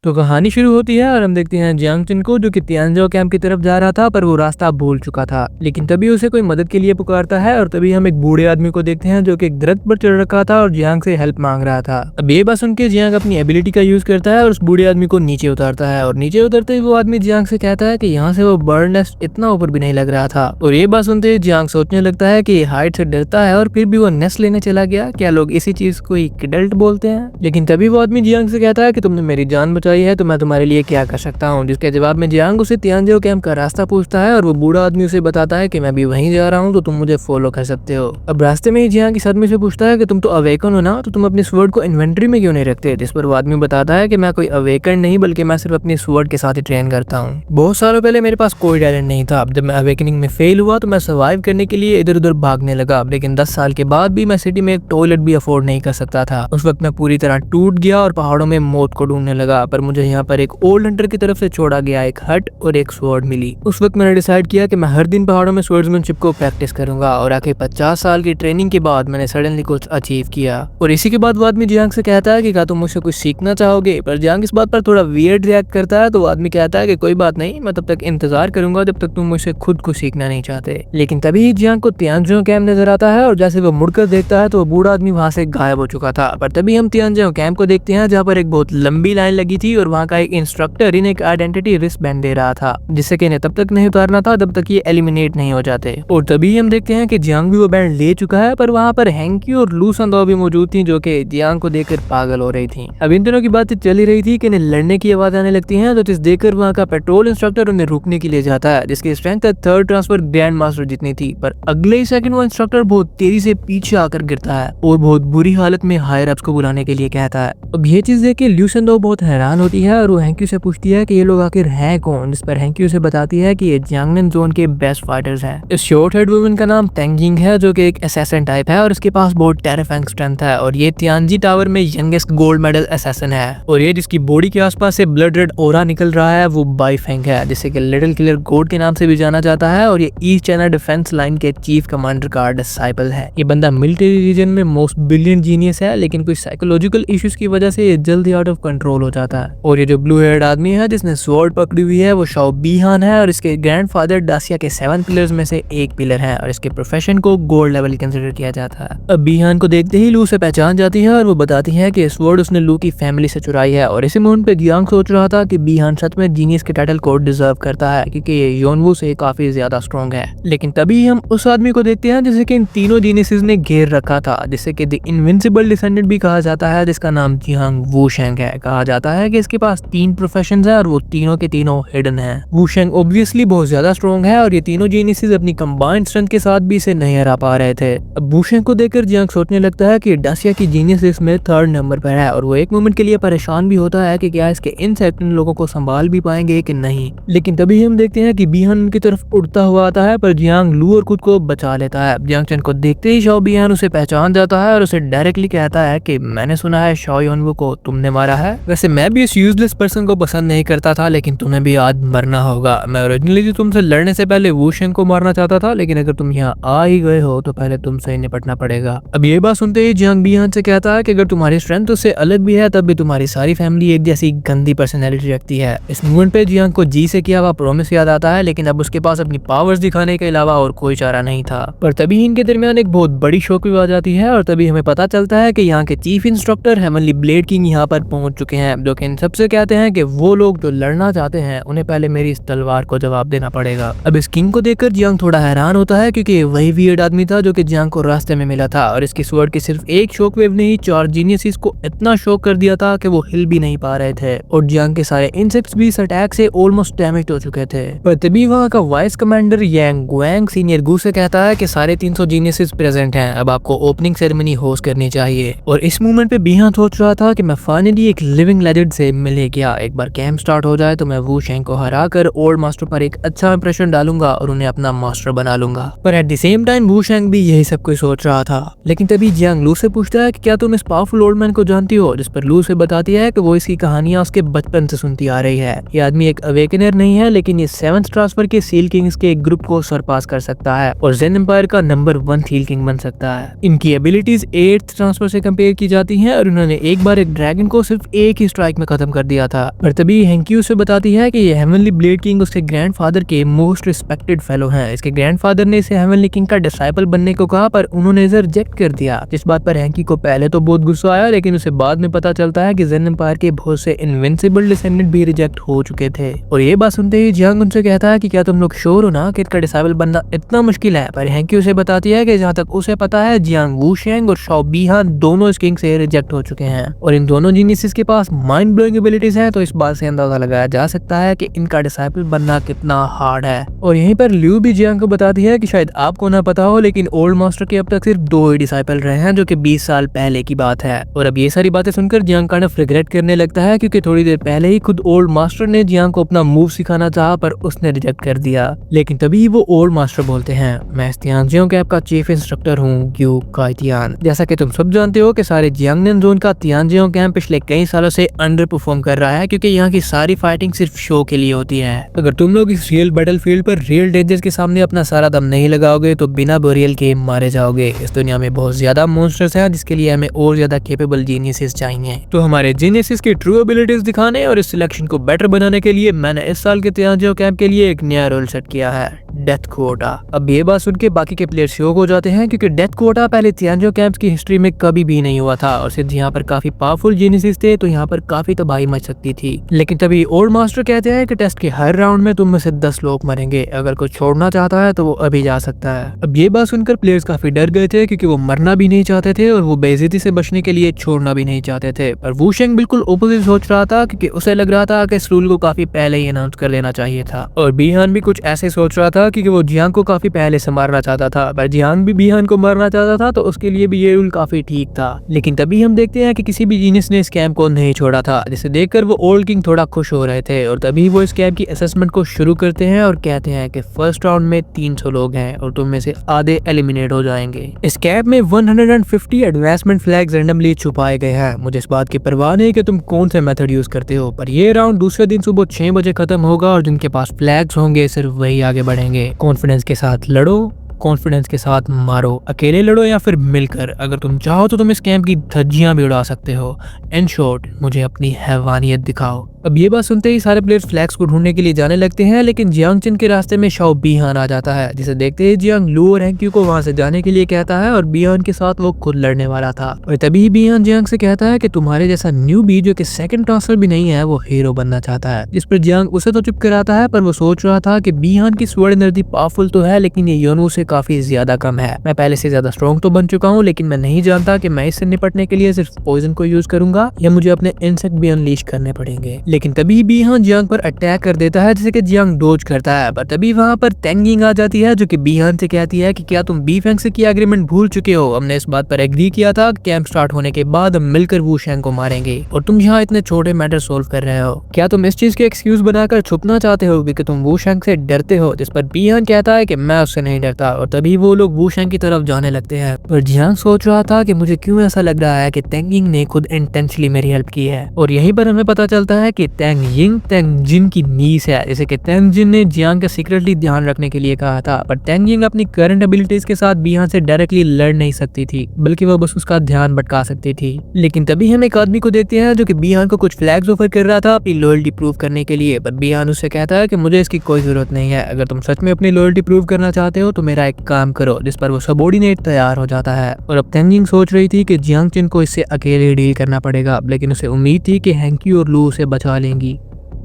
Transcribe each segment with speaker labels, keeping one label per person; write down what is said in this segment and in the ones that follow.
Speaker 1: तो कहानी शुरू होती है और हम देखते हैं जियांग चुन को, जो कि तियानजो कैंप की तरफ जा रहा था, पर वो रास्ता भूल चुका था। लेकिन तभी उसे कोई मदद के लिए पुकारता है और तभी हम एक बूढ़े आदमी को देखते हैं जो कि एक दरख्त पर चढ़ रखा था और जियांग से हेल्प मांग रहा था। अब ये बात सुन के जियांग अपनी एबिलिटी का यूज करता है और उस बूढ़े आदमी को नीचे उतारता है, और नीचे उतरते ही वो आदमी जियांग से कहता है कि यहाँ से वो बर्ड नेस्ट इतना ऊपर भी नहीं लग रहा था। और ये बात सुनते ही जियांग सोचने लगता है कि हाइट से डरता है और फिर भी वो नेस्ट लेने चला गया। क्या लोग इसी चीज को एक एडल्ट बोलते हैं? लेकिन तभी वो आदमी जियांग से कहता है कि तुमने मेरी जान बचाई है तो मैं तुम्हारे लिए क्या कर सकता हूँ। जिसके जवाब में जियांग उसे तियानजो कैंप का रास्ता पूछता है और वो बूढ़ा आदमी उसे बताता है कि मैं भी वहीं जा रहा हूँ, तो तुम मुझे फॉलो कर सकते हो। अब रास्ते में ही जियांग इस आदमी से पूछता है कि तुम तो अवेकन हो ना, तो तुम अपनी स्वॉर्ड को इन्वेंटरी में क्यों नहीं रखते? जिस पर वो आदमी बताता है कि मैं कोई अवेकन नहीं, बल्कि मैं सिर्फ अपनी स्वॉर्ड के साथ ही ट्रेन करता हूँ। बहुत सालों पहले मेरे पास कोई टैलेंट नहीं था। अब जब मैं अवेकनिंग में फेल हुआ तो मैं सर्वाइव करने के लिए इधर उधर भागने लगा। लेकिन 10 साल के बाद भी मैं सिटी में एक टॉयलेट भी अफोर्ड नहीं कर सकता था। उस वक्त मैं पूरी तरह टूट गया और पहाड़ों में मौत को ढूंढने लगा। पर मुझे यहाँ पर एक ओल्ड हंटर की तरफ से छोड़ा गया एक हट और एक स्वॉर्ड मिली। उस वक्त मैंने डिसाइड किया कि मैं हर दिन पहाड़ों में स्वॉर्ड्समैनशिप को प्रैक्टिस करूंगा, और आखिर 50 साल की ट्रेनिंग के बाद मैंने सडनली कुछ अचीव किया। और इसी के बाद वो आदमी जियांग से कहता है कि क्या तुम मुझसे कुछ सीखना चाहोगे? पर जियांग इस बात पर थोड़ा वियर्ड रिएक्ट करता है, तो वो आदमी कहता है कि कोई बात नहीं, मैं तब तक इंतजार करूंगा जब तक तुम मुझसे खुद को सीखना नहीं चाहते। लेकिन तभी जियांग को तियानजो कैंप नजर आता है और जैसे वो मुड़कर देखता है तो वो बूढ़ा आदमी वहां से गायब हो चुका था। पर तभी हम तियानजो कैंप को देखते हैं जहाँ पर एक बहुत लंबी लाइन लगी थी और वहाँ का एक इंस्ट्रक्टर इन्हें एक आइडेंटिटी रिस्ट बैंड दे रहा था, जिससे कि इन्हें तब तक नहीं उतारना था जब तक ये एलिमिनेट नहीं हो जाते। और तभी हम देखते हैं कि जियांग भी वो बैंड ले चुका है, पर वहाँ पर हैंकी और लू संदो भी मौजूद थी, जो कि जियांग को देखकर पागल हो रही थी। अब इन दोनों की बातचीत चली रही थी कि इन्हें लड़ने की आवाज आने लगती है, तो जिस देखकर वहाँ का पेट्रोल इंस्ट्रक्टर उन्हें रुकने के लिए जाता है, जिसकी स्ट्रेंथ है 3rd ट्रांसफर ग्रैंड मास्टर जितनी थी। पर अगले ही सेकंड वो इंस्ट्रक्टर बहुत तेजी से पीछे आकर गिरता है और बहुत बुरी हालत में हायर अप्स को बुलाने के लिए कहता है। अब ये चीज देख के ल्यू संदो बहुत हैरान होती है और वो हैंकी से पूछती है कि ये लोग आखिर हैं कौन? जिस पर हैंकी उसे बताती है कि ये जियांगनन जोन के बेस्ट फाइटर्स हैं। इस शॉर्ट हेड वुमन का नाम तेंजिंग है, जो कि एक असैसिन टाइप है और इसके पास बहुत टेरिफाइंग स्ट्रेंथ है, और ये तियानजी टावर में यंगेस्ट गोल्ड मेडल असैसिन है। और ये जिसकी बॉडी के आसपास से ब्लड रेड ओरा निकल रहा है वो बाईफेंग है, जिसे कि लिटिल किलर गोड के नाम से भी जाना जाता है, और ये ईस्ट चाइना डिफेंस लाइन के चीफ कमांडर का डिसाइपल है। ये बंदा मिलिट्री रीजन में मोस्ट ब्रिलियंट जीनियस है, लेकिन कुछ साइकोलॉजिकल इश्यूज की वजह से ये जल्दी आउट ऑफ कंट्रोल हो जाता है। और ये जो ब्लू हेयर्ड आदमी है जिसने स्वॉर्ड पकड़ी हुई है वो शाओ बीहान है, और इसके ग्रैंडफादर दासिया के 7 पिलर्स में से एक पिलर है, और इसके प्रोफेशन को गोल्ड लेवल कंसिडर किया जाता है। अब बीहान को देखते ही लू से पहचान जाती है और वो बताती है कि स्वॉर्ड उसने लू की फैमिली से चुराई है। और इसी मोमेंट पे जियांग सोच रहा था कि बीहान सच में जीनियस के टाइटल को डिजर्व करता है, क्योंकि ये योनवू से काफी ज्यादा स्ट्रॉन्ग है। लेकिन तभी हम उस आदमी को देखते हैं जिसे कि इन तीनों जीनियसेस ने घेर रखा था, जिसे कि द इनविंसिबल डिसेंडेंट भी कहा जाता है, जिसका नाम जियांग वूशेंग है। कहा जाता है कि इसके पास 3 प्रोफेशंस है और वो तीनों के तीनों हिडन है। वूशेंग ऑब्वियसली बहुत ज्यादा स्ट्रॉन्ग है और ये तीनों जीनियसेस अपनी कंबाइंड स्ट्रेंथ के साथ भी इसे नहीं हरा पा रहे थे। अब वूशेंग को देखकर जियांग सोचने लगता है कि दासिया की जीनियस में 3rd नंबर पर है, और वो एक मोमेंट के लिए परेशान भी होता है कि क्या इसके इनसेक्ट इन लोगों को संभाल भी पाएंगे कि नहीं। लेकिन तभी हम देखते हैं कि बीहान उनकी तरफ उड़ता हुआ आता है, पर जियांग लू और खुद को बचा लेता है। जियांग चन को देखते ही शाओ बीहान उसे पहचान जाता है और उसे डायरेक्टली कहता है कि मैंने सुना है शाओ योनवू को तुमने मारा है। वैसे मैं भी इस यूजलेस पर्सन को पसंद नहीं करता था, लेकिन तुम्हें भी आज मरना होगा। मैं ओरिजिनली तुमसे लड़ने से पहले वूशेंग को मारना चाहता था, लेकिन अगर तुम यहाँ आ ही गए हो तो पहले तुमसे ही निपटना पड़ेगा। अब ये बात सुनते ही जियांग बीहान से कहता है कि अगर तुम्हारी स्ट्रेंथ उससे अलग भी है तब भी तुम्हारी सारी फैमिली एक जैसी गंदी पर्सनैलिटी रखती है। इस मूवमेंट पे जियांग को जी से किया हुआ प्रॉमिस याद आता है, लेकिन अब उसके पास अपनी पावर्स दिखाने के अलावा और कोई चारा नहीं था। पर तभी इनके दरमियान एक बहुत बड़ी शौक भी आ जाती है, और तभी हमें पता चलता है कि यहाँ के chief instructor heavenly blade king यहाँ पर पहुंच चुके हैं, जो कि इन सबसे कहते हैं कि वो लोग जो लड़ना चाहते हैं उन्हें पहले मेरी इस तलवार को जवाब देना पड़ेगा। अब इस किंग को देखकर जियांग थोड़ा हैरान होता है, क्योंकि वही वियर्ड आदमी था जो कि जियांग को रास्ते में मिला था, और इसकी स्वॉर्ड की सिर्फ एक शॉक वेव ने ही 4 जीनियसेस को इतना शॉक कर दिया था कि वो हिल भी नहीं पा रहे थे, और जियांग के सारे इंसेक्ट्स भी इस अटैक से ऑलमोस्ट डैमेज हो चुके थे। पर तभी वहाँ का वाइस कमांडर यांग गुएंग सीनियर गू से कहता है कि सारे 300 जीनियसेस प्रेजेंट हैं, अब आपको ओपनिंग सेरेमनी होस्ट करनी चाहिए। और इस मूवमेंट पे बीहान सोच रहा था कि मैं फाइनली एक लिविंग लेजेंड से मिले गया। एक बार कैंप स्टार्ट हो जाए तो मैं वूशेंग को हराकर ओल्ड मास्टर पर एक अच्छा इंप्रेशन डालूंगा और उन्हें अपना मास्टर बना लूंगा। पर एट द सेम टाइम वूशेंग भी यही सब कुछ सोच रहा था। लेकिन तभी जियांग लू से पूछता है कि क्या तुम इस पावरफुल ओल्ड मैन को जानती हो? जिस पर लू से बताती है कि वो इसकी कहानियां उसके बचपन से सुनती आ रही है। ये आदमी एक अवेकनर नहीं है, लेकिन ये 7th ट्रांसफर के सील किंग्स के एक ग्रुप को सरपास कर सकता है और जेन एम्पायर का नंबर 1 सील किंग बन सकता है। इनकी एबिलिटीज 8th ट्रांसफर से कंपेयर की जाती हैं, और उन्होंने एक बार एक ड्रैगन को सिर्फ एक ही स्ट्राइक में खत्म कर दिया था। पर तभी हैंकी उसे बताती है कि ये हेवनली ब्लेड किंग उसके ग्रैंडफादर के मोस्ट रिस्पेक्टेड फेलो हैं। इसके ग्रैंडफादर ने इसे हेवनली किंग का डिसाइपल बनने को कहा पर उन्होंने इसे रिजेक्ट कर दिया, जिस बात पर हैंकी को पहले तो बहुत गुस्सा आया, लेकिन उसे बाद में पता चलता है कि जेन एम्पायर के बहुत से इनविंसिबल डिसेंडेंट भी रिजेक्ट हो चुके थे। और ये बात सुनते ही जियांग उनसे कहता है कि क्या तुम लोग श्योर हो ना कि इसका डिसाइबल बनना इतना मुश्किल है। पर हैंकी उसे बताती है कि जहाँ तक उसे पता है जियांग वूशेंग और शाओ बीहान दोनों इस किंग से रिजेक्ट हो चुके हैं और इन दोनों जीनियसेस के पास माइंड ब्लोइंग एबिलिटीज हैं, तो इस बात से अंदाजा लगाया जा सकता है कि इनका डिसाइपल बनना कितना हार्ड है। और यहीं पर ल्यू भी जियांग को बताती है कि शायद आपको ना पता हो, लेकिन ओल्ड मास्टर के अब तक सिर्फ 2 ही डिसाइपल रहे हैं, जो कि 20 साल पहले की बात है। और अब ये सारी बातें सुनकर जियांग काइंड ऑफ रिग्रेट करने लगता है, क्योंकि थोड़ी देर पहले ही खुद ओल्ड मास्टर ने जियांग को अपना मूव सिखाना चाहा पर उसने रिजेक्ट कर दिया। लेकिन तभी वो ओल्ड मास्टर बोलते हैं, मैं तियानजियो कैंप का चीफ इंस्ट्रक्टर हूँ, ग्यू काइटियान। जैसा कि तुम सब जानते हो कि सारे जियांगनन जोन का तियानजियो कैंप पिछले कई सालों से अंडर परफॉर्म कर रहा है, क्योंकि यहाँ की सारी फाइटिंग सिर्फ शो के लिए होती है। अगर तुम लोग इस रियल बैटलफील्ड पर रियल डेंजर्स के सामने अपना सारा दम नहीं लगाओगे तो बिना बोरियल के मारे जाओगे। इस दुनिया में बहुत ज्यादा मॉन्स्टर्स हैं, जिसके लिए हमें और ज्यादा कैपेबल जीनियसेस चाहिए। तो हमारे जीनियसेस की ट्रू एबिलिटीज दिखाने और इस सिलेक्शन को बेटर बनाने के लिए मैंने इस साल के तियानजियो कैंप के लिए एक नया रूल सेट किया है, डेथ क्वोटा। अब ये बात सुन के बाकी के प्लेयर्स शॉक हो जाते हैं, क्योंकि डेथ क्वोटा पहले तियानजियो कैंप्स की हिस्ट्री में कभी भी नहीं हुआ था और सिर्फ यहाँ पर काफी पावरफुल जीनियसेस थे तो यहाँ पर काफी तबाही मच सकती थी। लेकिन तभी ओल्ड मास्टर कहते हैं कि टेस्ट के हर राउंड में तुम में से 10 लोग मरेंगे, अगर कोई छोड़ना चाहता है तो वो अभी जा सकता है। अब ये बात सुनकर प्लेयर्स काफी डर गए थे, क्योंकि वो मरना भी नहीं चाहते थे और वो बेइज्जती से बचने के लिए छोड़ना भी नहीं चाहते थे। पर वूशेंग बिल्कुल ओपोजिट सोच रहा था, क्योंकि उसे लग रहा था कि इस रूल को काफी पहले ही अनाउंस कर देना चाहिए था। और बीहान भी कुछ ऐसे सोच रहा था, क्योंकि वो जियांग को काफी पहले से मारना चाहता था, पर जियांग भी बीहान को मारना चाहता था, तो उसके लिए भी ये रूल काफी ठीक था। लेकिन तभी हम देखते हैं कि किसी भी जीनियस ने इस कैंप को नहीं छोड़ा था, जिसे देखकर वो ओल्ड किंग थोड़ा खुश हो रहे थे। और तभी वो इस कैंप की असेसमेंट को शुरू करते हैं और कहते हैं कि फर्स्ट राउंड में 300 लोग हैं और तुम में से आधे एलिमिनेट हो जाएंगे। इस कैंप में 150 एडवांसमेंट फ्लैग्स रैंडमली छुपाए गए हैं। मुझे इस बात की परवाह नहीं कि तुम कौन से मेथड यूज करते हो, पर ये राउंड दूसरे दिन सुबह 6 बजे खत्म होगा और जिनके पास फ्लैग्स होंगे सिर्फ वही आगे बढ़ेंगे। कॉन्फिडेंस के साथ लड़ो, कॉन्फिडेंस के साथ मारो, अकेले लड़ो या फिर मिलकर। अगर तुम चाहो तो तुम इस कैंप की धज्जियां भी उड़ा सकते हो। इन शॉर्ट, मुझे अपनी हैवानियत दिखाओ। अब ये बात सुनते ही सारे प्लेयर्स फ्लैग्स को ढूंढने के लिए जाने लगते हैं, लेकिन जियांग चिन के रास्ते में शाओ बीहान आ जाता है, जिसे देखते ही जियांग लू और हैंक्यू को वहां से जाने के लिए कहता है और बीहान के साथ वो खुद लड़ने वाला था। और तभी बीहान जियांग से कहता है कि तुम्हारे जैसा न्यूबी जो कि सेकंड ट्रांसफर भी नहीं है वो हीरो बनना चाहता है। जिस पर जियांग उसे तो चुप कराता है, पर वो सोच रहा था कि बीहान की स्वर्ड एनर्जी पावरफुल तो है, लेकिन ये योनू से काफी ज्यादा कम है। मैं पहले से ज्यादा स्ट्रॉन्ग तो बन चुका हूँ, लेकिन मैं नहीं जानता कि मैं इससे निपटने के लिए सिर्फ पॉइजन को यूज करूंगा या मुझे अपने इंसेक्ट भी अनलीश करने पड़ेंगे। लेकिन तभी बीहान जियांग पर अटैक कर देता है, जिसे कि जियांग डोज करता है। पर तभी वहां पर तेंगिंग आ जाती है, जो कि बीहान से कहती है कि क्या तुम बीफेंग से किया एग्रीमेंट भूल चुके हो? हमने इस बात पर एग्री किया था कैंप स्टार्ट होने के बाद हम मिलकर वूशेंग को मारेंगे, और तुम यहाँ इतने छोटे मैटर सोल्व कर रहे हो। क्या तुम इस चीज के एक्सक्यूज बनाकर छुपना चाहते हो कि तुम वूशेंग से डरते हो? जिस पर बीहान कहता है कि मैं उससे नहीं डरता। और तभी वो लोग वूशेंग की तरफ जाने लगते हैं, पर जियांग सोच रहा था कि मुझे क्यों ऐसा लग रहा है कि तेंगिंग ने खुद इंटेंशनली मेरी हेल्प की है। और यहीं पर हमें पता चलता है कि तेंगिंग तेंजिन की नीस है, जैसे कि तेंजिन ने जियांग का सीक्रेटली ध्यान रखने के लिए कहा था। पर तेंगिंग अपनी करंट एबिलिटीज के साथ बीहान से डायरेक्टली लड़ नहीं सकती थी, बल्कि वो बस उसका ध्यान भटका सकती थी। लेकिन तभी हम एक आदमी को देखते हैं जो कि बीहान को कुछ फ्लैग्स ऑफर कर रहा था अपनी लॉयल्टी प्रूव करने के लिए। पर बीहान उससे कहता है कि मुझे इसकी कोई जरूरत नहीं है, अगर तुम सच में अपनी लॉयल्टी प्रूव करना चाहते हो तो मेरा एक काम करो। जिस पर वो सबॉर्डिनेट तैयार हो जाता है। और अब तेंजिंग सोच रही थी कि जियांग चिन को इससे अकेले डील करना पड़ेगा, लेकिन उसे उम्मीद थी कि हैंक्यू और लू उसे बचा लेंगी।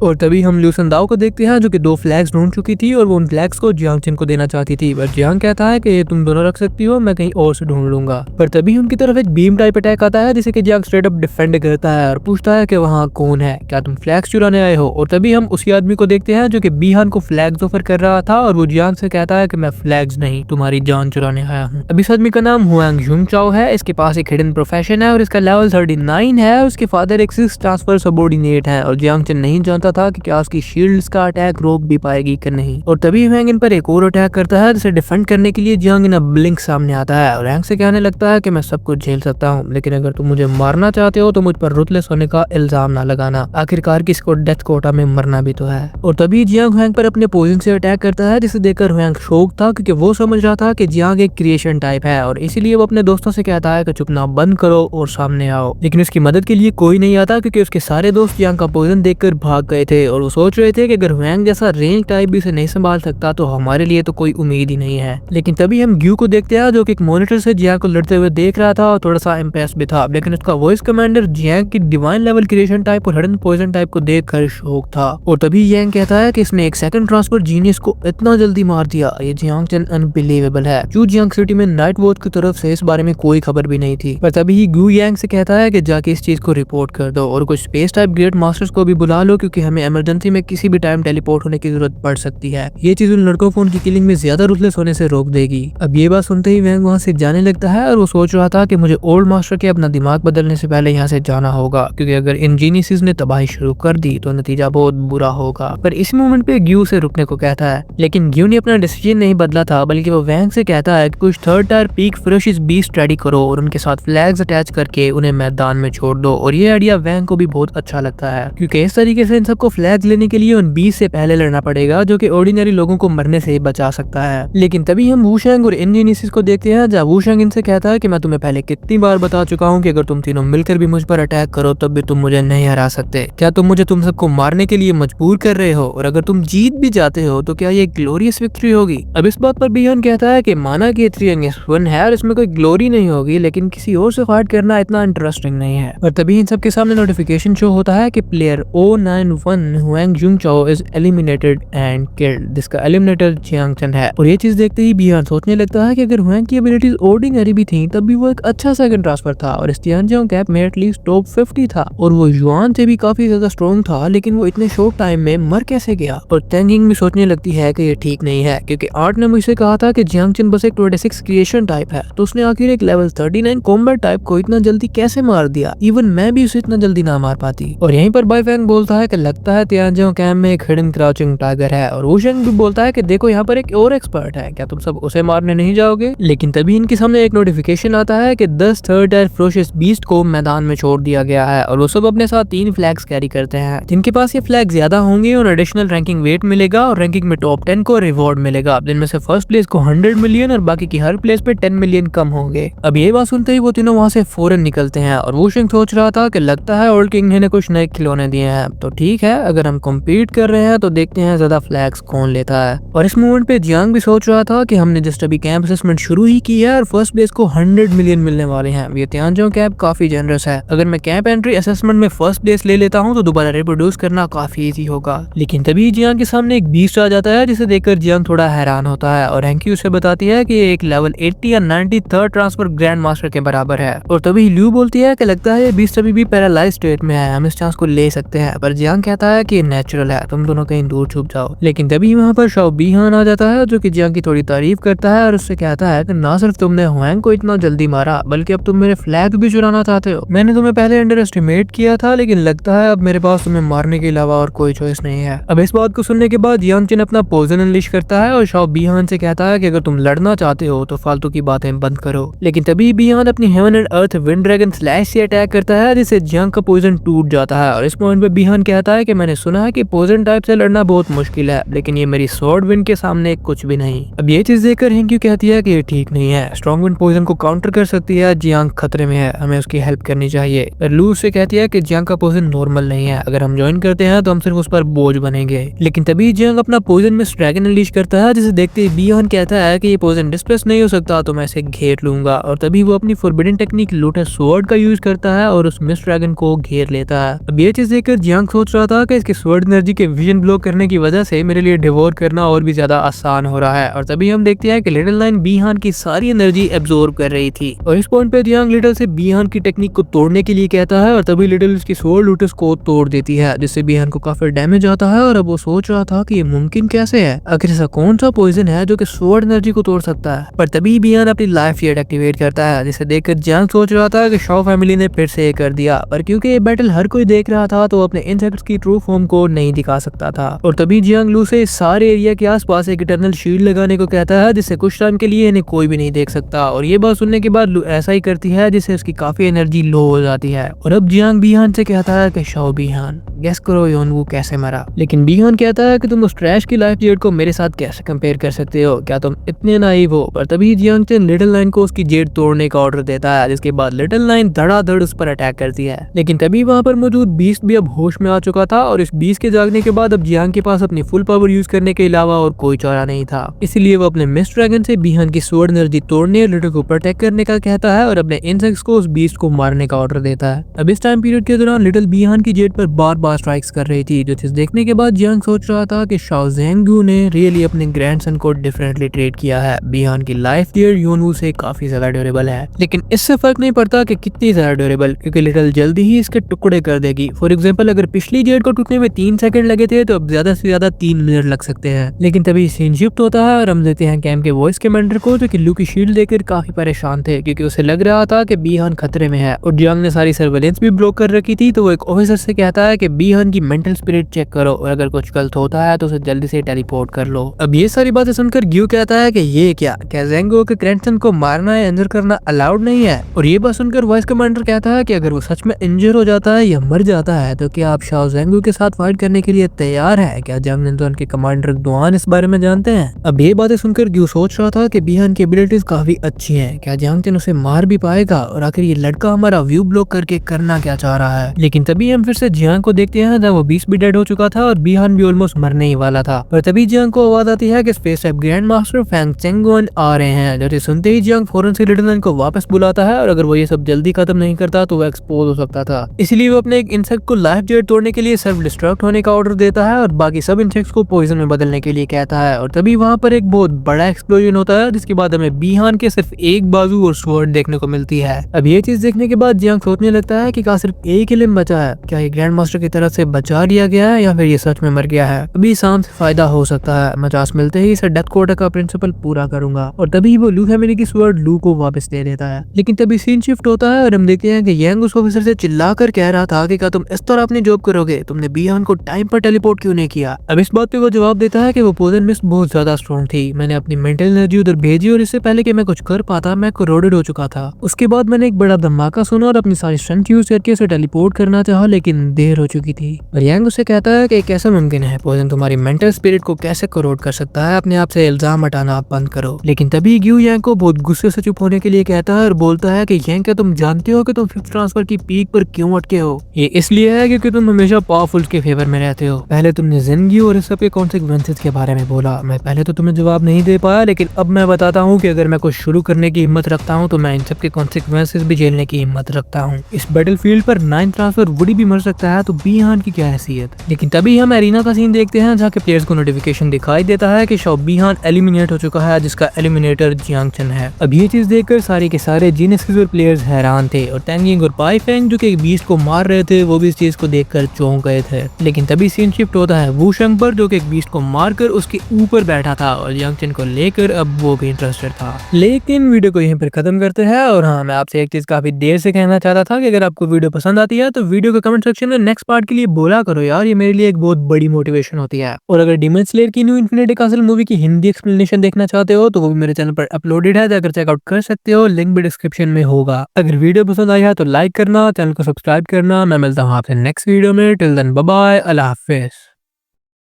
Speaker 1: और तभी हम ल्यू सनदाओ को देखते हैं जो कि 2 फ्लैग्स ढूंढ चुकी थी और वो उन फ्लैग्स को जियांग चिन को देना चाहती थी। पर जियांग कहता है कि ये तुम दोनों रख सकती हो, मैं कहीं और से ढूंढ लूंगा। पर तभी उनकी तरफ एक बीम टाइप अटैक आता है, जिसे कि जियांग स्ट्रेट अप डिफेंड करता है और पूछता है कि वहाँ कौन है, क्या तुम फ्लैग्स चुराने आए हो? और तभी हम उसी आदमी को देखते हैं जो कि बीहान को फ्लैग्स ऑफर कर रहा था और वो जियांग से कहता है कि मैं फ्लैग्स नहीं, तुम्हारी जान चुराने आया हूँ। अब इस आदमी का नाम हुआंग जुंगचाओ है, इसके पास एक हिडन प्रोफेशन है और इसका लेवल 39 है। उसके फादर एक 6 ट्रांसफर सबॉर्डिनेट है और जियांग चिन नहीं जानता था कि क्या उसकी शील्ड्स का अटैक रोक भी पाएगी कि नहीं। और तभी वैंग इन पर एक और अटैक करता है, जिसे डिफेंड करने के लिए जियांग इन ब्लिंक सामने आता है और वैंग से कहने लगता है कि मैं सब कुछ झेल सकता हूँ, लेकिन अगर तुम मुझे मारना चाहते हो तो मुझ पर रुतलेस होने का इल्जाम ना लगाना, आखिरकार किसी को डेथ कोटा में मरना भी तो है। और तभी जियांग वैंग पर अपने पोजिंग से अटैक करता है, जिसे देखकर वैंग शॉक था क्योंकि वो समझ रहा था कि जियांग एक क्रिएशन टाइप है और इसीलिए वो अपने दोस्तों से कहता है कि चुपना बंद करो और सामने आओ। लेकिन उसकी मदद के लिए कोई नहीं आता क्योंकि उसके सारे दोस्त जियांग का पोजिशन देखकर भाग गए थे और वो सोच रहे थे कि अगर वैंग जैसा रेंज टाइप भी इसे नहीं संभाल सकता तो हमारे लिए तो कोई उम्मीद ही नहीं है। लेकिन तभी हम ग्यू को देखते हैं जो कि एक मॉनिटर से जियांग को लड़ते हुए देख रहा था और थोड़ा सा इम्प्रेस भी था, लेकिन उसका वॉइस कमांडर जियांग की डिवाइन लेवल क्रिएशन टाइप और हिडन पॉइजन टाइप को देखकर शॉक था। और तभी जियांग कहता है कि इसने एक सेकंड ट्रांसफर जीनियस को इतना जल्दी मार दिया, ये जियांग चन अनबिलीवेबल है। चू जियांग सिटी में नाइट वॉच की तरफ से इस बारे में कोई खबर भी नहीं थी। पर तभी ग्यू यांग से कहता है कि जाके इस चीज को रिपोर्ट कर दो और कुछ स्पेस टाइप ग्रेट मास्टर्स को भी बुला लो क्योंकि हमें इमरजेंसी में किसी भी टाइम टेलीपोर्ट होने की जरूरत पड़ सकती है। ये चीज उन लड़कों को उनकी किलिंग में ज्यादा रुथलेस होने से रोक देगी। अब ये बात सुनते ही वैंग वहाँ से जाने लगता है और वो सोच रहा था कि मुझे ओल्ड मास्टर के अपना दिमाग बदलने से पहले यहाँ से जाना होगा, क्योंकि अगर इन जीनियसेस ने तबाही शुरू कर दी तो नतीजा बहुत बुरा होगा। पर इस मोमेंट पे ग्यू से रुकने को कहता है, लेकिन ग्यू ने अपना डिसीजन नहीं बदला था, बल्कि वो वैंग से कहता है कि कुछ third tier peak ferocious beast ready करो और उनके साथ फ्लैग्स अटैच करके उन्हें मैदान में छोड़ दो। और ये आइडिया वैंग को भी बहुत अच्छा लगता है क्योंकि इस तरीके से इन सबको फ्लैग्स लेने के लिए उन बीस से पहले लड़ना पड़ेगा, जो कि ऑर्डिनरी लोगों को मरने से बचा सकता है। लेकिन तभी हम वूशैंग और इन जीनियसेस को देखते हैं जहाँ वूशैंग इनसे कहता है कि मैं तुम्हें पहले कितनी बार बता चुका हूँ कि अगर तुम तीनों मिलकर भी मुझ पर अटैक करो तब भी तुम मुझे नहीं हरा सकते। क्या तुम मुझे तुम सबको मारने के लिए मजबूर कर रहे हो? और अगर तुम जीत भी जाते हो तो क्या ये ग्लोरियस विक्ट्री होगी? अब इस बात पर बियॉन कहता है कि माना कि 3-1 है और इसमें कोई ग्लोरी नहीं होगी, लेकिन किसी और से फाइट करना इतना इंटरेस्टिंग नहीं है। और तभी इन सबके सामने नोटिफिकेशन शो होता है कि player 091 Huang Jungchao is eliminated and killed, जिसका एलिमिनेटर जियांग चन है। और ये चीज देखते ही बियॉन सोचने लगता है कि अगर हुआंग की एबिलिटीज ऑर्डिनरी भी थी तब भी वो एक अच्छा सेकंड ट्रांसफर था और इस तियानजियांग कैप में एटलीस्ट टॉप 50 था और वो युआन से भी काफी ज्यादा स्ट्रॉन्ग था, लेकिन वो इतने शॉर्ट टाइम में मर कैसे गया? और तेंगिंग भी सोचने लगती है कि ये ठीक नहीं है क्योंकि आर्ट ने मुझसे कहा था कि जियांग चन बस एक 26 क्रिएशन टाइप है, तो उसने आखिर एक लेवल 39 कॉम्बैट टाइप को इतना जल्दी कैसे मार दिया? इवन मैं भी उसे इतना जल्दी ना मार पाती। और यहीं पर बाईफैंग बोलता है कि लगता है तियानजियांग कैंप में एक हिडन क्राउचिंग टाइगर है और वूशैंग भी बोलता है कि देखो यहाँ पर एक और एक्सपर्ट है, क्या तुम सब उसे मारने नहीं जाओगे? लेकिन तभी इनके सामने एक नोटिफिकेशन आता है कि 10 थर्ड टायर फेरोशियस बीस्ट को मैदान में छोड़ दिया गया है और वो सब अपने साथ 3 फ्लैग्स कैरी करते हैं। जिनके पास ये फ्लैग ज्यादा होंगे और एडिशनल रैंकिंग वेट मिलेगा और रैंकिंग में टॉप 10 को रिवॉर्ड मिलेगा, जिनमें से फर्स्ट प्लेस को 100 मिलियन और बाकी की हर प्लेस पे 10 मिलियन कम होंगे। अब ये बात सुनते ही वो तीनों वहाँ से फौरन निकलते हैं और वूशैंग सोच रहा था कि लगता है ओल्ड किंग ने कुछ नए खिलौने दिए हैं, तो ठीक है अगर हम कम्पीट कर रहे हैं तो देखते हैं ज्यादा फ्लैग्स कौन लेता है। और इस मोमेंट पे जियांग भी सोच रहा था कि हमने जस्ट अभी कैंप असेसमेंट शुरू ही की है और फर्स्ट प्लेस को 100 मिलियन मिलने वाले हैं। ये तियानजियांग कैंप काफी जनरस है, अगर मैं कैंप एंट्री असेसमेंट में फर्स्ट प्लेस ले लेता हूँ तो दोबारा रिप्रोड्यूस करना काफी इजी होगा। लेकिन तभी जियांग के सामने एक बीस्ट आ जाता है, जिसे देखकर जियांग थोड़ा हैरान होता है और हैंकी उसे बताती है कि एक लेवल 80 या 90 थर्ड ट्रांसफर ग्रैंड मास्टर के बराबर है। और तभी ल्यू बोलती है कि लगता है ये बीस्ट अभी भी पैरालाइज स्टेट में है, हम इस चांस को ले सकते हैं। पर जियांग कहता है कि नेचुरल है, तुम दोनों कहीं दूर छुप जाओ। लेकिन तभी वहाँ पर शाओ बीहान आ जाता है जो कि जियांग की थोड़ी तारीफ करता है और उससे कहता है कि ना सिर्फ तुमने हुआंग को इतना जल्दी मारा बल्कि अब तुम मेरे फ्लैग भी चुराना चाहते हो। मैंने तुम्हें पहले अंडर एस्टिमेट किया था, लेकिन लगता है अब मेरे पास तुम्हें मारने के अलावा और कोई चॉइस नहीं है। अब इस बात को सुनने के बाद जियांग चन अपना पोजन अनलिश करता है और शाओ बीहान से कहता है कि अगर तुम लड़ना चाहते हो तो फालतू की बातें बंद करो। लेकिन तभी बीहान अपनी heaven and earth wind dragon slash से अटैक करता है, जिससे जियांग का पोजन टूट जाता है। और इस पॉइंट पे बीहान कहता है कि मैंने सुना है कि पोजन टाइप से लड़ना बहुत मुश्किल है, लेकिन ये मेरी स्वॉर्ड विंड के सामने कुछ भी नहीं। अब ये चीज देखकर हिंक्यू कहती है कि ये ठीक नहीं है, स्ट्रॉन्ग विंड पोजन को काउंटर कर सकती है, जियांग खतरे में है, हमें उसकी हेल्प करनी चाहिए। लू से कहती है कि जियांग का पोजन नॉर्मल नहीं है, अगर हम ज्वाइन करते हैं तो हम सिर्फ उस पर बोझ बनेंगे। लेकिन तभी जियांग अपना पोजन में ड्रैगन अनलीश करता है, जिसे देखते ही बीहान कहता है कि ये पोजन डिस्प्लेस नहीं हो सकता तो मैं इसे घेर लूंगा। और तभी वो अपनी फॉरबिडन टेक्निक लोटस स्वॉर्ड का यूज करता है और उस मिस्ट ड्रैगन को घेर लेता है। अब ये चीज देखकर जियांग सोच रहा था कि इसके स्वॉर्ड एनर्जी के विजन ब्लॉक करने की वजह से मेरे लिए डिवोर करना और भी ज्यादा आसान हो रहा है। और तभी हम देखते हैं कि लिटिल लाइन बीहान की सारी एनर्जी एब्जॉर्ब कर रही थी और इस पॉइंट पे जियांग लिटिल से बीहान की टेक्निक को तोड़ने के लिए कहता है और तभी लिटिल उसकी स्वॉर्ड लोटस को तोड़ देती है, जिससे बीहान को काफी डैमेज आता है। और अब वो सोच रहा था कि ये मुमकिन कैसे है, आखिर ऐसा कौन सा पॉइजन है जो कि स्वॉर्ड एनर्जी को तोड़ सकता है। पर तभी बीहान अपनी लाइफ शेड एक्टिवेट करता है, जिसे देखकर जियांग सोच रहा था कि शॉ फैमिली ने फिर से ये कर दिया। पर क्योंकि ये बैटल हर कोई देख रहा था तो अपने इंसेक्ट्स की उसकी ट्रू फॉर्म को नहीं दिखा सकता था। और तभी जियांग लू से सारे एरिया के आसपास एक इटरनल शील्ड लगाने को कहता है, जिससे कुछ टाइम के लिए इन्हें कोई भी नहीं देख सकता। और ये बात सुनने के बाद लू ऐसा ही करती है, जिससे उसकी काफी एनर्जी लो हो जाती है। और अब जियांग बीहान से कहता है कि शाओ बीहान, गेस करो योनवू कैसे मरा। लेकिन बीहान कहता है कि तुम उस ट्रैश की लाइफ जेड को मेरे साथ कैसे कंपेयर कर सकते हो, क्या तुम इतने नाइव हो। पर तभी जियांग चेन लिटिल नाइन को उसकी जेड तोड़ने का ऑर्डर देता है, जिसके बाद लिटिल नाइन धड़ाधड़ उस पर अटैक करती है। लेकिन तभी वहां पर मौजूद बीस्ट भी अब होश में आ चुका था, और इस बीस्ट के जागने के बाद अब जियांग के पास अपनी फुल पावर यूज करने के अलावा और कोई चारा नहीं था। इसलिए वो अपने मिस्ट ड्रैगन से बीहान की स्वॉर्ड एनर्जी तोड़ने और लिटिल को प्रोटेक्ट करने का कहता है, और अपने इंसेक्ट्स को उस बीस्ट को मारने का ऑर्डर देता है। अब इस टाइम पीरियड के दौरान लिटिल बीहान की जेड पर बार बार स्ट्राइक्स कर रही थी, जो चीज देखने के बाद जियांग सोच रहा था कि शाओ ज़ेंगू ने रियली अपने ग्रैंडसन को डिफरेंटली ट्रीट किया है। बीहान की लाइफ जेड योनवू से काफी ज्यादा ड्यूरेबल है, लेकिन इससे फर्क नहीं पड़ता कि कितनी ज्यादा ड्यूरेबल, क्योंकि लिटिल जल्दी ही इसके टुकड़े कर देगी। फॉर एग्जाम्पल, अगर पिछली जेड को टूटने में 3 सेकंड लगे थे, तो अब ज्यादा से ज्यादा 3 मिनट लग सकते हैं। लेकिन तभी सीन शिफ्ट होता है और हम देते हैं कैम के वॉइस कमांडर को, जो कि लू की शील्ड देकर काफी परेशान थे, क्योंकि उसे लग रहा था कि बीहान खतरे में है। और जियांग ने सारी सर्वेलेंस भी ब्लॉक कर रखी थी, तो वो एक ऑफिसर से कहता है कि बीहान की मेंटल स्पिरिट चेक करो, और अगर कुछ गलत होता है तो उसे जल्दी से टेलीपोर्ट कर लो। अब ये सारी बातें सुनकर ग्यू कहता है कि ये क्या ज़ेंगो के ग्रैंडसन को मारना या इंजर करना अलाउड नहीं है। और ये बात सुनकर वॉइस कमांडर कहता है कि अगर वो सच में इंजर हो जाता है या मर जाता है, तो क्या आप शाओ ज़ेंगो के साथ फाइट करने के लिए तैयार है। क्या जियांग निंजोन के कमांडर दुआन इस बारे में जानते हैं। अब ये बातें सुनकर ग्यू सोच रहा था कि बीहान की एबिलिटीज काफी अच्छी हैं, क्या जियांग चेन उसे मार भी पाएगा, और आखिर ये लड़का हमारा व्यू ब्लॉक करके करना क्या चाह रहा है। लेकिन तभी हम फिर से जियांग को देखते हैं, जब वो बीस्ट भी डेड हो चुका था और बीहान भी ऑलमोस्ट मरने ही वाला था। पर तभी जियांग को आवाज आती है कि space type grand master Fang Chengwen आ रहे हैं। जैसे सुनते ही जियांग फौरन से लिटिल नाइन को वापस बुलाता है, और अगर वो ये सब जल्दी खत्म नहीं करता तो वो एक्सपोज हो सकता था। इसलिए वो अपने एक इंसेक्ट को लाइफ जेड तोड़ने के लिए सेल्फ डिस्ट्रक्ट होने का ऑर्डर देता है, और बाकी सब इंसेक्ट्स को पॉइजन में बदलने के लिए कहता है। और तभी वहां पर एक बहुत बड़ा एक्सप्लोजन होता है, जिसके बाद हमें बीहान के सिर्फ एक बाजू और स्वॉर्ड देखने को मिलती है। अब ये चीज देखने के बाद जियांग सोचने लगता है कि क्या सिर्फ एक ही लिम्ब बचा है, क्या ये ग्रैंड मास्टर की तरफ से बचा लिया गया है, या फिर ये सच में मर गया है। अभी शाम से फायदा हो सकता है, मैं चांस मिलते ही इसे डेथ क्वार्टर का प्रिंसिपल पूरा करूंगा। और तभी वो लू फैमिली की स्वॉर्ड लू को वापस दे देता है। लेकिन तभी सीन शिफ्ट होता है, और हम देखते हैं कि यांग उस ऑफिसर से चिल्लाकर कह रहा था कि क्या तुम इस तरह अपनी जॉब करोगे, तुमने बीहान को टाइम पर टेलीपोर्ट क्यों नहीं किया। अब इस बात पे वो जवाब देता है कि वो पोजन मिस्ट बहुत ज्यादा स्ट्रॉन्ग थी, मैंने अपनी मेंटल एनर्जी उधर भेजी, और इससे पहले कि मैं कुछ कर पाता मैं कोरोडेड हो चुका था। उसके बाद मैंने एक बड़ा धमाका सुना और अपनी सारी स्ट्रेंथ यूज करके उसे टेलीपोर्ट करना चाहा, लेकिन देर हो चुकी थी। और यांग उसे कहता है कि कैसे मुमकिन है, पोजन तुम्हारी मेंटल स्पिरिट को कैसे कोरोड कर सकता है, अपने आप से इल्जाम हटाना आप बंद करो। लेकिन तभी ग्यू यांग को बहुत गुस्से से चुप होने के लिए कहता है, और बोलता है कि यांग, क्या तुम जानते हो कि तुम फिफ्थ ट्रांसफर की पीक पर क्यों अटके हो। ये इसलिए है क्योंकि तुम हमेशा पावरफुल के फेवर में रहते हो। पहले तुमने जिंदगी और इस सब के कॉन्सिक्वेंसेस के बारे में बोला, मैं पहले तो तुम्हें जवाब नहीं दे पाया, लेकिन अब मैं बताता हूँ कि अगर मैं कुछ शुरू करने की हिम्मत रखता हूँ तो मैं इन सब के कॉन्सिक्वेंसेस भी झेलने की हिम्मत रखता हूँ। इस बैटलफील्ड पर 9th ट्रांसफर वुडी भी मर सकता है, तो बीहान की क्या हैसियत। लेकिन तभी हम एरिना का सीन देखते हैं, जहाँ के प्लेयर्स को नोटिफिकेशन दिखाई देता है कि शाओ बीहान एलिमिनेट हो चुका है, जिसका एलिमिनेटर जियांग चेन है। अब ये चीज देखकर सारे के सारे जीनियस प्लेयर्स हैरान थे, और टेंगिंग और पाई फेंग जो कि बीस्ट को मार रहे थे, वो भी इस चीज को देखकर चौंक गए थे। लेकिन तभी सीन शिफ्ट होता है वू शंग पर, जो कि एक बीस्ट को मारकर उसके ऊपर बैठा था, और जियांग चेन को लेकर अब वो भी इंटरेस्टेड था। लेकिन वीडियो को यहीं पर खत्म करते हैं। और हाँ, मैं आपसे एक चीज काफी देर से कहना चाहता था कि अगर आपको वीडियो पसंद आती है तो वीडियो के कमेंट सेक्शन में नेक्स्ट पार्ट के लिए बोला करो यार, ये मेरे लिए एक बहुत बड़ी मोटिवेशन होती है। और अगर डीमन स्लेयर की न्यू इन्फिनिटी कासल मूवी की हिंदी एक्सप्लेनेशन देखना चाहते हो तो वो भी मेरे चैनल पर अपलोडेड है, जाकर चेकआउट कर सकते हो, लिंक भी डिस्क्रिप्शन में होगा। अगर वीडियो पसंद आई है तो लाइक करना, चैनल को सब्सक्राइब करना। मैं मिलता हूँ आपसे नेक्स्ट वीडियो में। टिल देन बाय बाय, अल्लाह हाफिज।